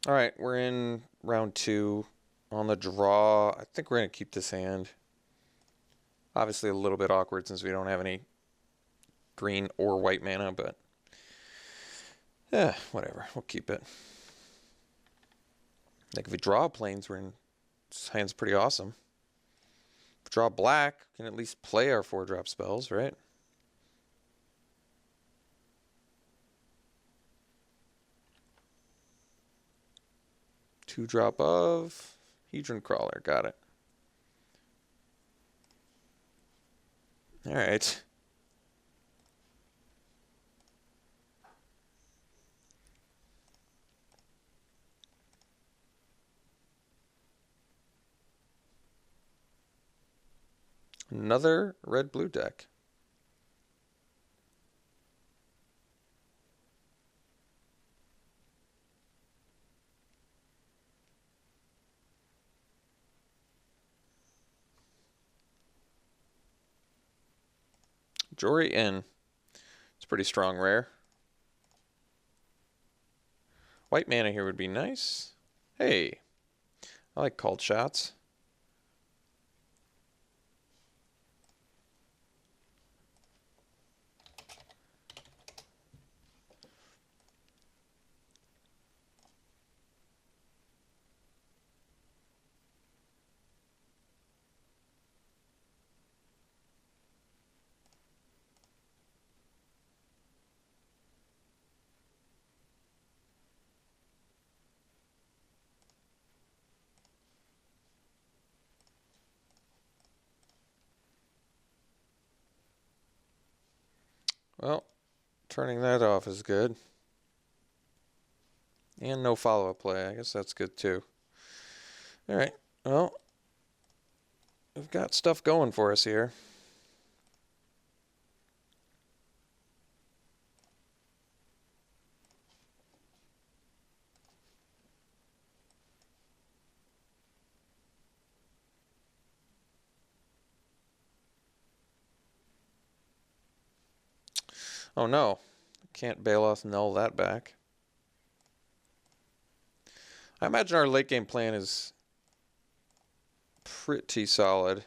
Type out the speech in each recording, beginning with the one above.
All right, we're in round 2 on the draw. I think we're going to keep this hand. Obviously a little bit awkward since we don't have any green or white mana, but whatever. We'll keep it. Like if we draw planes, we're in. This hand's pretty awesome. If we draw black, we can at least play our 4-drop spells, right? Two-drop of Hedron Crawler. Got it. All right. Another red-blue deck. Jory Inn. It's pretty strong rare. White mana here would be nice. Hey, I like called shots. Well, turning that off is good. And no follow-up play. I guess that's good too. All right. Well, we've got stuff going for us here. Oh no. Can't Baloth null that back. I imagine our late game plan is pretty solid.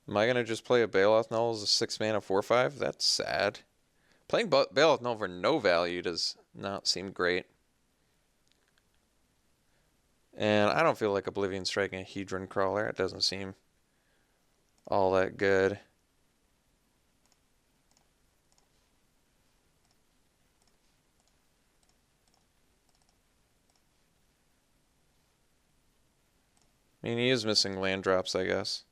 Am I going to just play a Baloth null as a 6 mana 4/5? That's sad. Playing Baloth null for no value does not seem great. And I don't feel like Oblivion striking a Hedron Crawler. It doesn't seem all that good. I mean, he is missing land drops, I guess.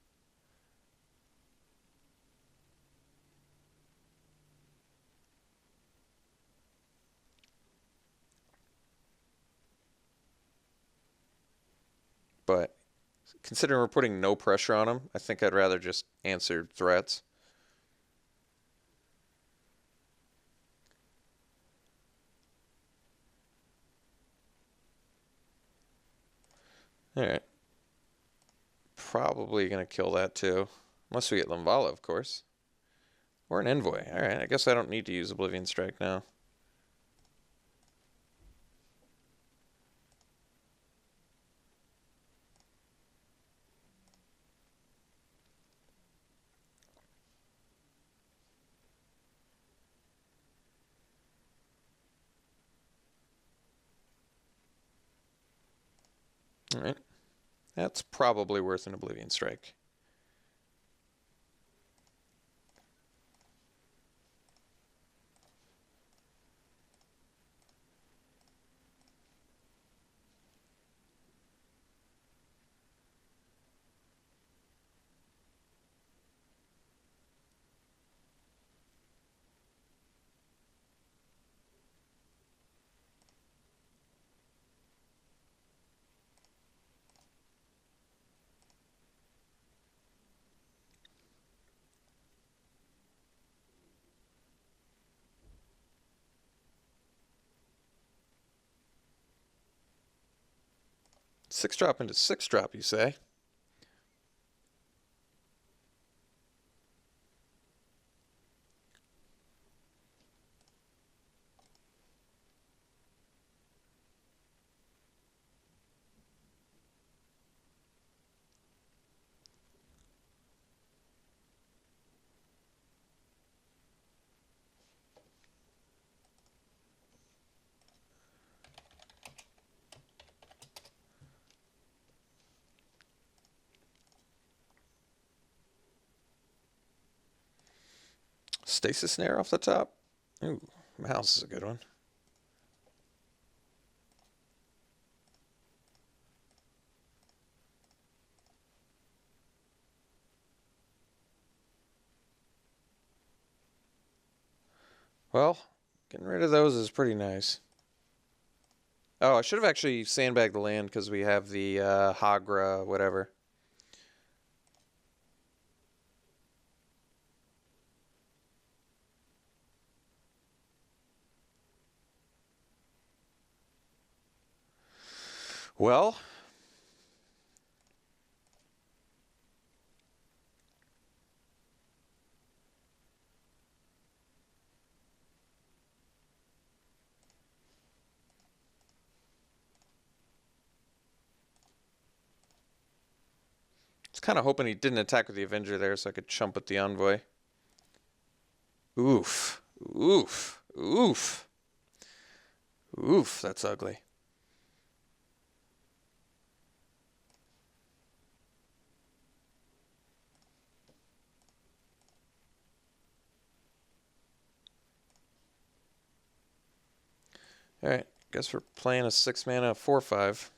But considering we're putting no pressure on him, I think I'd rather just answer threats. Alright. Probably going to kill that too. Unless we get Limvala, of course. Or an Envoy. Alright, I guess I don't need to use Oblivion Strike now. Alright. That's probably worth an Oblivion Strike. Six drop into 6-drop, you say? Stasis Snare off the top. Ooh, Mouse is a good one. Well, getting rid of those is pretty nice. Oh, I should have actually sandbagged the land because we have the Hagra, whatever. Well, I was kind of hoping he didn't attack with the Avenger there so I could chump with the Envoy. Oof. Oof. Oof. Oof, that's ugly. Alright, guess we're playing a 6-mana 4/5.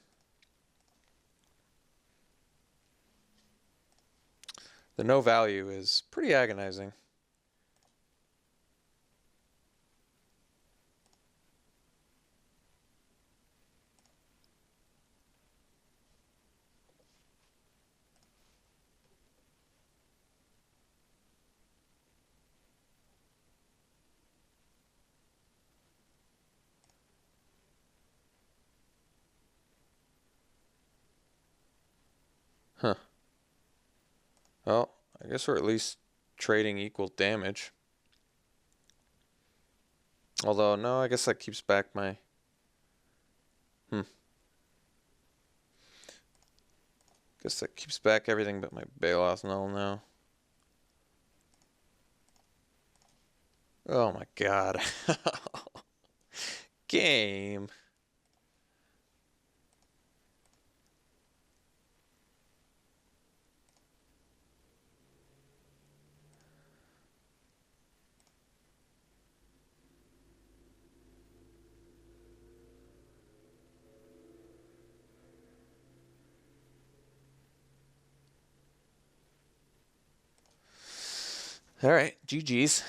The no value is pretty agonizing. Huh. Well, I guess we're at least trading equal damage. Although, no, I guess that keeps back my... Guess that keeps back everything but my Bailoff Null now. Oh my god. Game. Alright, GG's.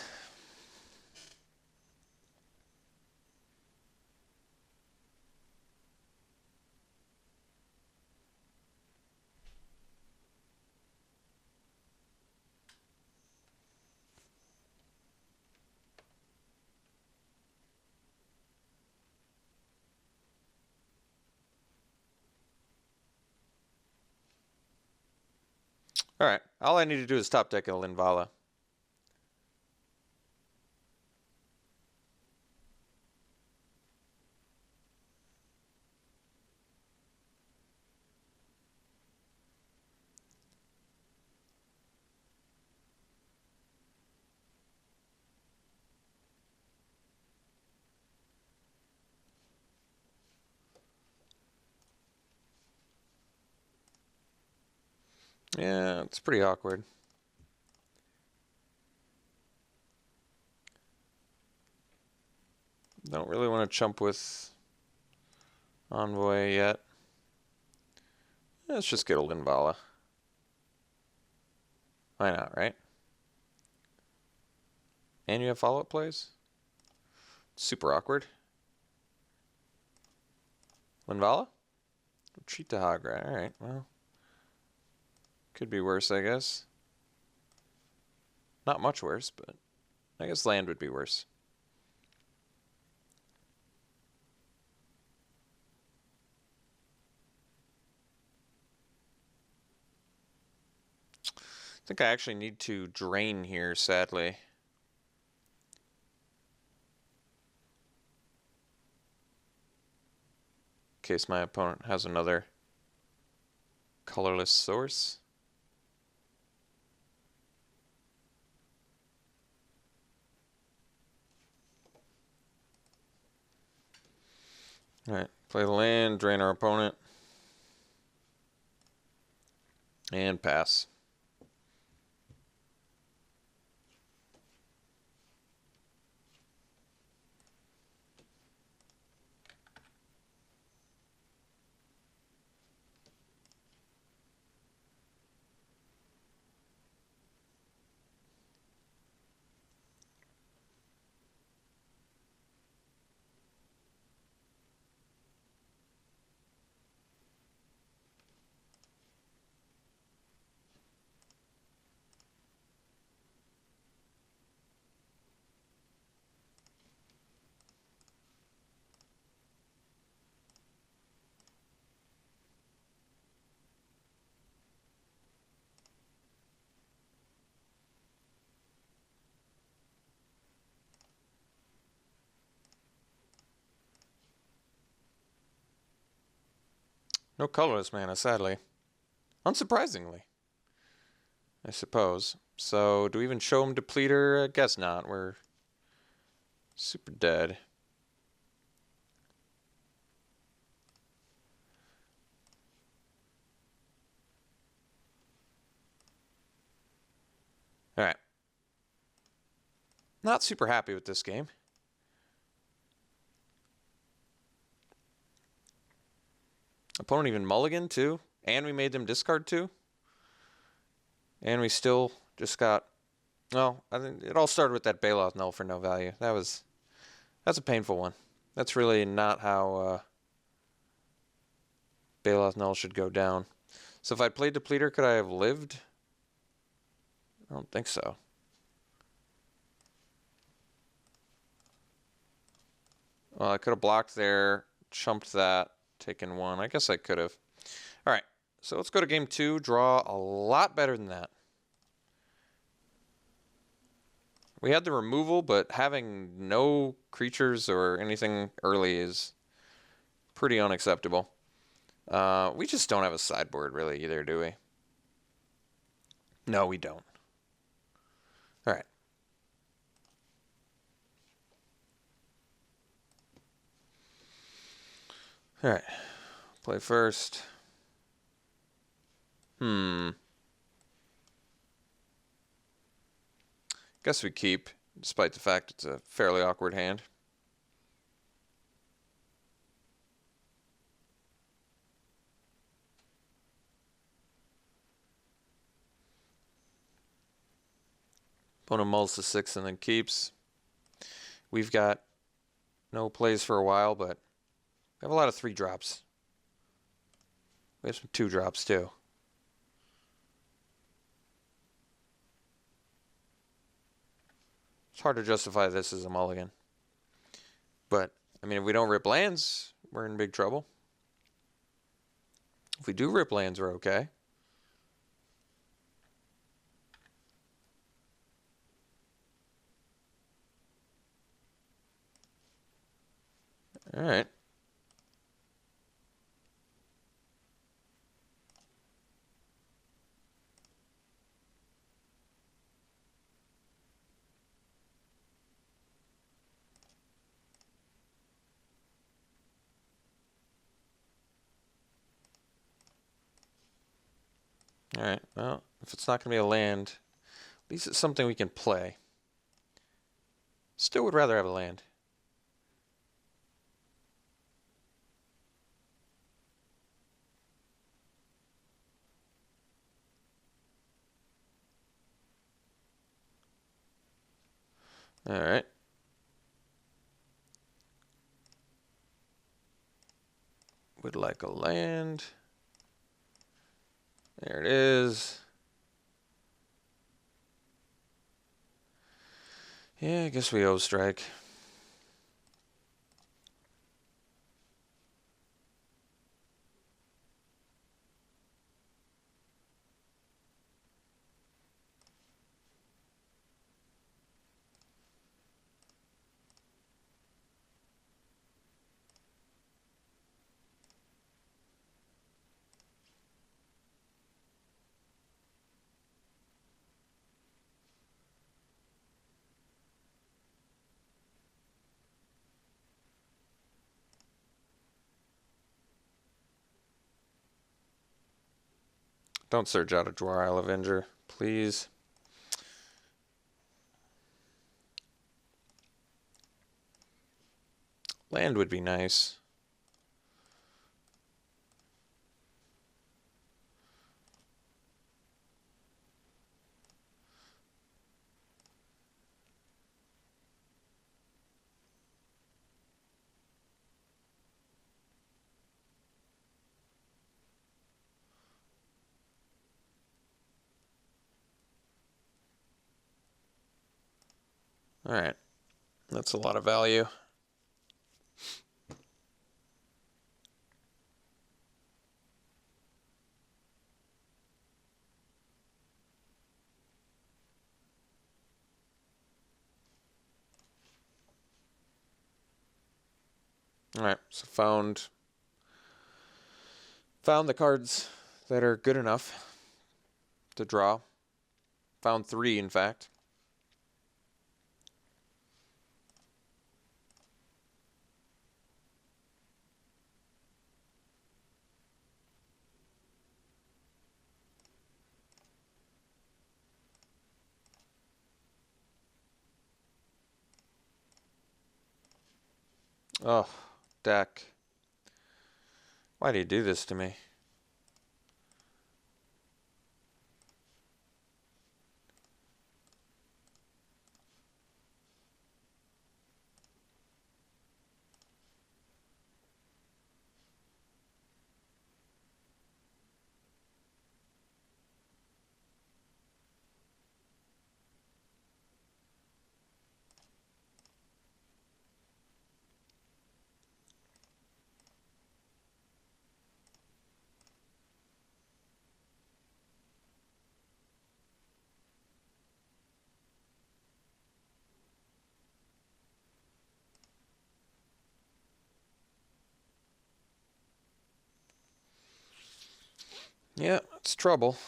Alright, all I need to do is top deck a Linvala. Yeah, it's pretty awkward. Don't really want to chump with Envoy yet. Let's just get a Linvala. Why not, right? And you have follow-up plays? Super awkward. Linvala? Retreat to Hagra. Alright, well. Could be worse, I guess. Not much worse, but I guess land would be worse. I think I actually need to drain here, sadly. In case my opponent has another colorless source. Alright, play the land, drain our opponent. And pass. No colorless mana, sadly. Unsurprisingly, I suppose. So, do we even show him Depleter? I guess not. We're super dead. Alright. Not super happy with this game. Opponent even mulligan too. And we made them discard too. And we still just got... Well, I think it all started with that Bailoff null for no value. That's a painful one. That's really not how Bailoff null should go down. So if I'd played Depleter, could I have lived? I don't think so. Well, I could have blocked there, chumped that, taken one. I guess I could have. All right, so let's go to game 2. Draw a lot better than that. We had the removal, but having no creatures or anything early is pretty unacceptable. We just don't have a sideboard really either, do we? No, we don't. All right. All right. Play first. Guess we keep, despite the fact it's a fairly awkward hand. Opponent mulls to 6 and then keeps. We've got no plays for a while, but we have a lot of 3 drops. We have some 2 drops too. It's hard to justify this as a mulligan. But, I mean, if we don't rip lands, we're in big trouble. If we do rip lands, we're okay. All right. All right, well, if it's not going to be a land, at least it's something we can play. Still would rather have a land. All right. Would like a land. There it is. Yeah, I guess we owe strike. Don't search out a Dwar Isle Avenger, please. Land would be nice. All right, that's a lot of value. All right, so found Found the cards that are good enough to draw. Found 3, in fact. Oh, deck. Why do you do this to me? Yeah, it's trouble.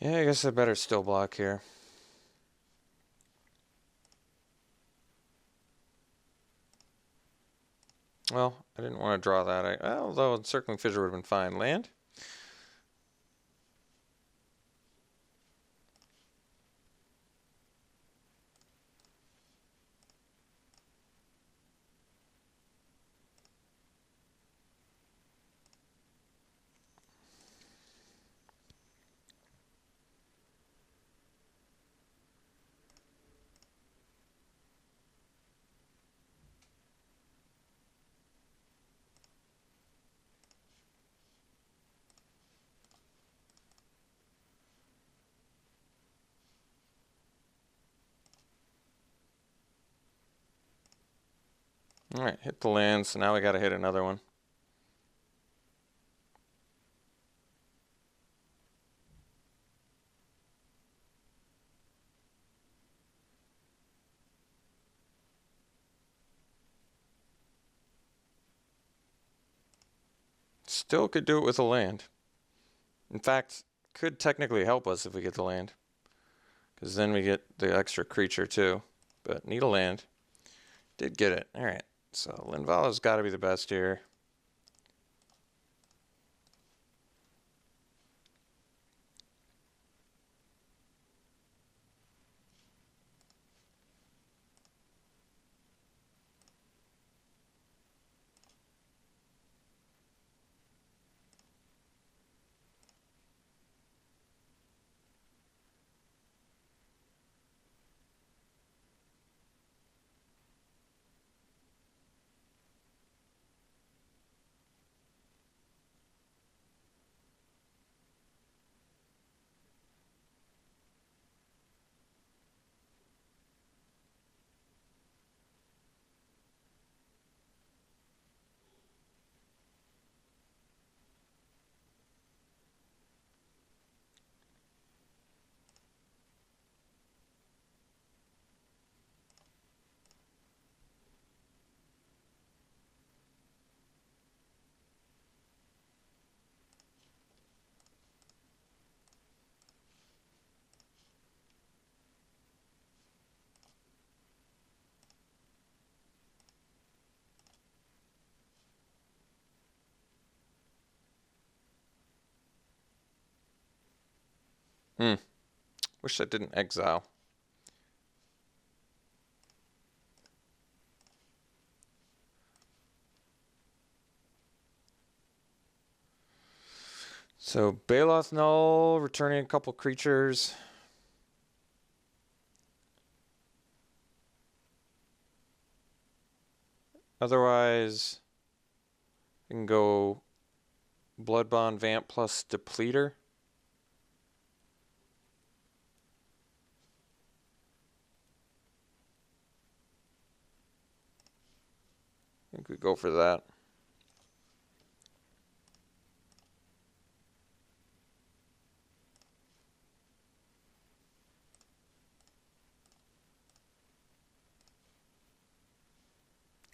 Yeah, I guess I better still block here. Well, I didn't want to draw that. Although Encircling Fissure would have been fine. Land? Alright, hit the land, so now we gotta hit another one. Still could do it with a land. In fact, could technically help us if we get the land. Because then we get the extra creature too. But need a land. Did get it. Alright, so Linvala's gotta be the best here. Wish I didn't exile. So Baloth Null, returning a couple creatures. Otherwise, I can go Blood Bond Vamp plus Depleter. I think we go for that.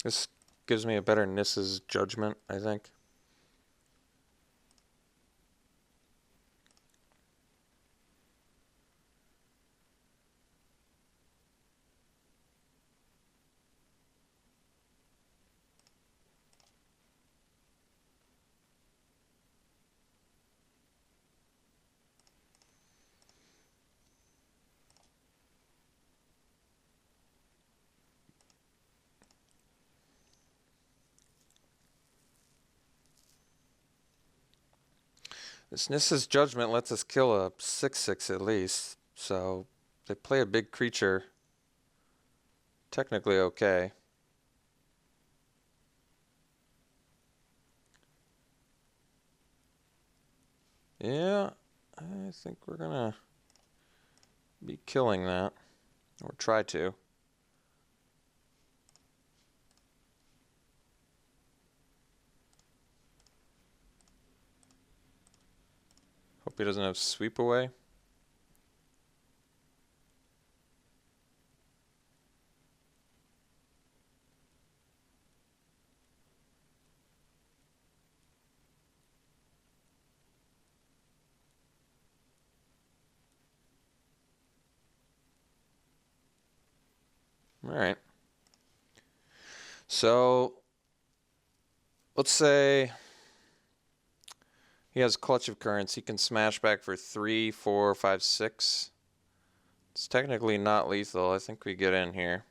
This gives me a better Nissa's Judgment, I think. This Nissa's Judgment lets us kill a 6/6 at least, so they play a big creature. Technically okay. Yeah, I think we're gonna be killing that, or try to. Hope he doesn't have sweep away. All right. So let's say he has Clutch of Currents. He can smash back for 3, 4, 5, 6. It's technically not lethal. I think we get in here.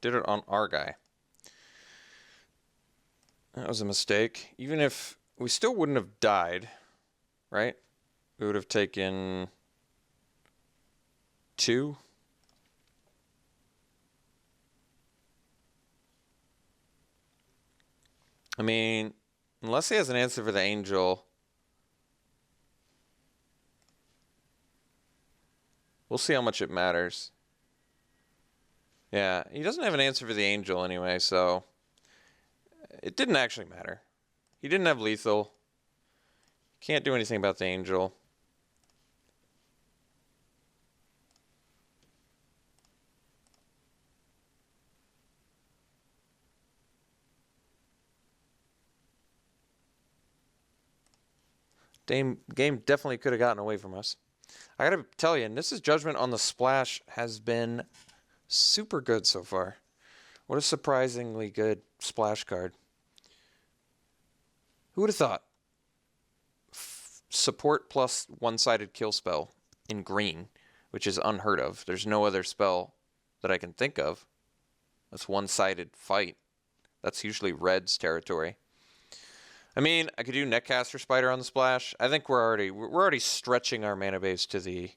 Did it on our guy. That was a mistake. Even if we still wouldn't have died, right? We would have taken 2. I mean, unless he has an answer for the angel, we'll see how much it matters. Yeah, he doesn't have an answer for the angel anyway, so it didn't actually matter. He didn't have lethal. Can't do anything about the angel. Game definitely could have gotten away from us. I gotta tell you, Nissa's Judgment on the splash has been super good so far. What a surprisingly good splash card. Who would have thought? Support plus one-sided kill spell in green, which is unheard of. There's no other spell that I can think of that's one-sided fight. That's usually red's territory. I mean, I could do Netcaster Spider on the splash. I think we're already stretching our mana base to the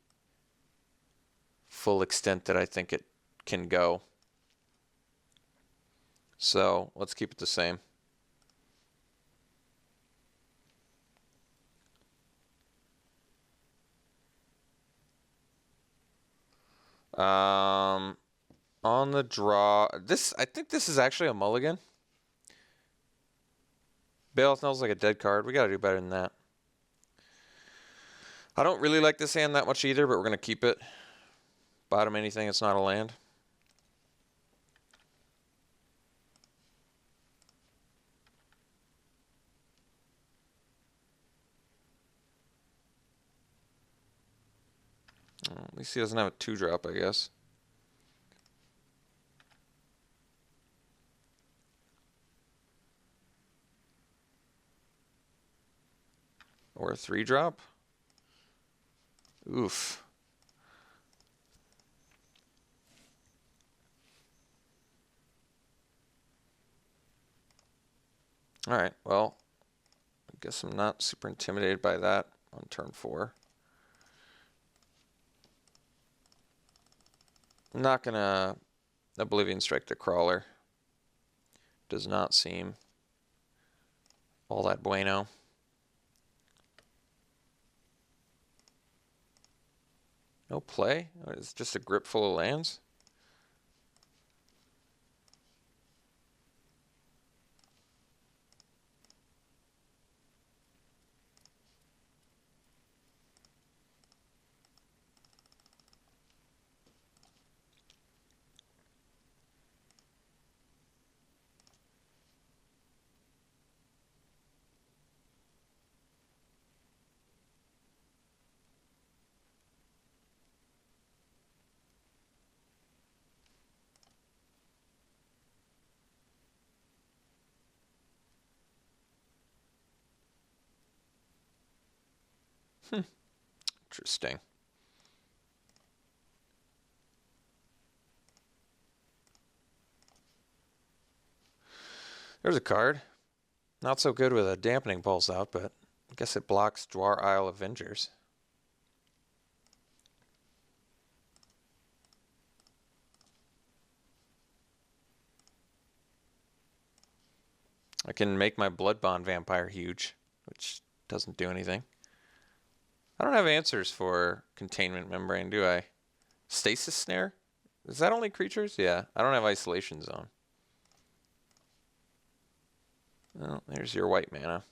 full extent that I think it can go. So let's keep it the same. On the draw, I think this is actually a mulligan. Bale smells like a dead card. We gotta do better than that. I don't really like this hand that much either, but we're going to keep it. Bottom anything, it's not a land. At least he doesn't have a 2-drop, I guess. Or a 3-drop. Oof. Alright, well, I guess I'm not super intimidated by that on turn 4. I'm not gonna Oblivion Strike the Crawler. Does not seem all that bueno. No play? It's just a grip full of lands? Interesting. There's a card. Not so good with a Dampening Pulse out, but I guess it blocks Dwar Isle Avengers. I can make my Blood Bond Vampire huge, which doesn't do anything. I don't have answers for Containment Membrane, do I? Stasis Snare? Is that only creatures? Yeah, I don't have Isolation Zone. Well, there's your white mana.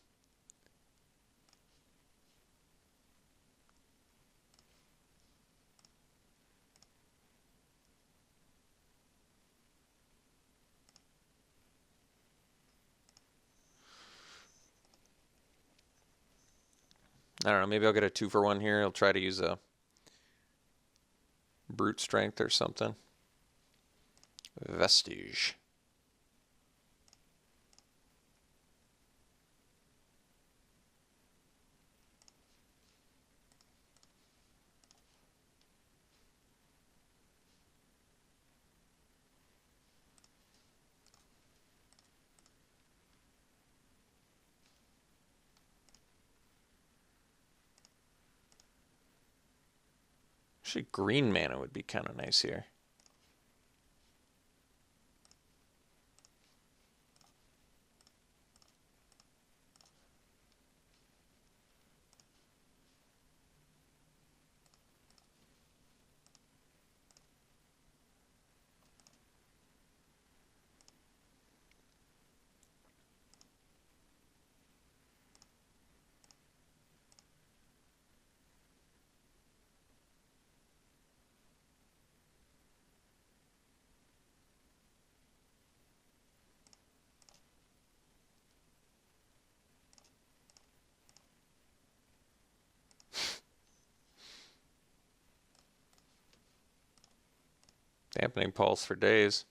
I don't know, maybe I'll get a 2-for-1 here. I'll try to use a Brute Strength or something. Vestige. Actually, green mana would be kind of nice here. Dampening Pulse for days.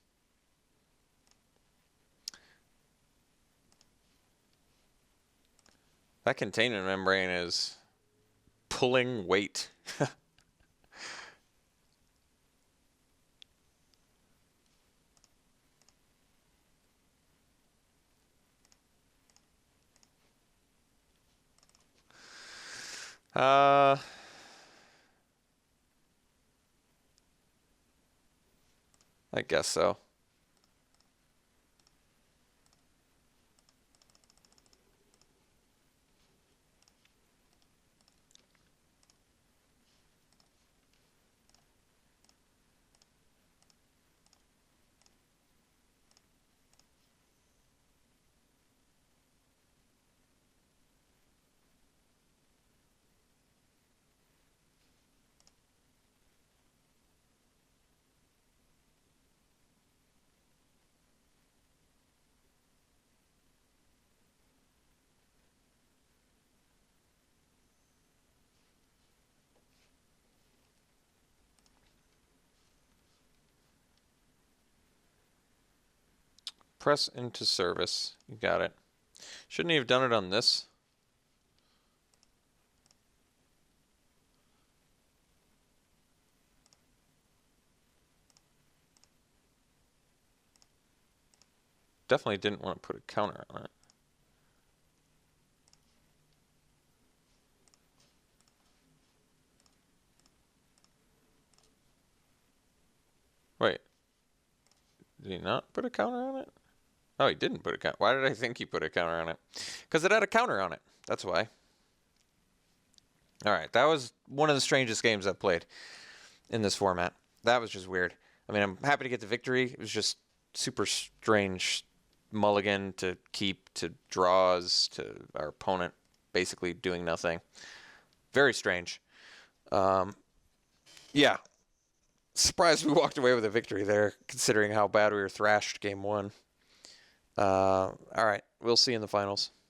That Containment Membrane is pulling weight. I guess so. Press into service. You got it. Shouldn't he have done it on this? Definitely didn't want to put a counter on it. Wait. Did he not put a counter on it? Oh, he didn't put a counter. Why did I think he put a counter on it? Because it had a counter on it. That's why. All right, that was one of the strangest games I've played in this format. That was just weird. I mean, I'm happy to get the victory. It was just super strange mulligan to keep to draws to our opponent basically doing nothing. Very strange. Yeah. Surprised we walked away with a victory there, considering how bad we were thrashed game one. All right, we'll see you in the finals.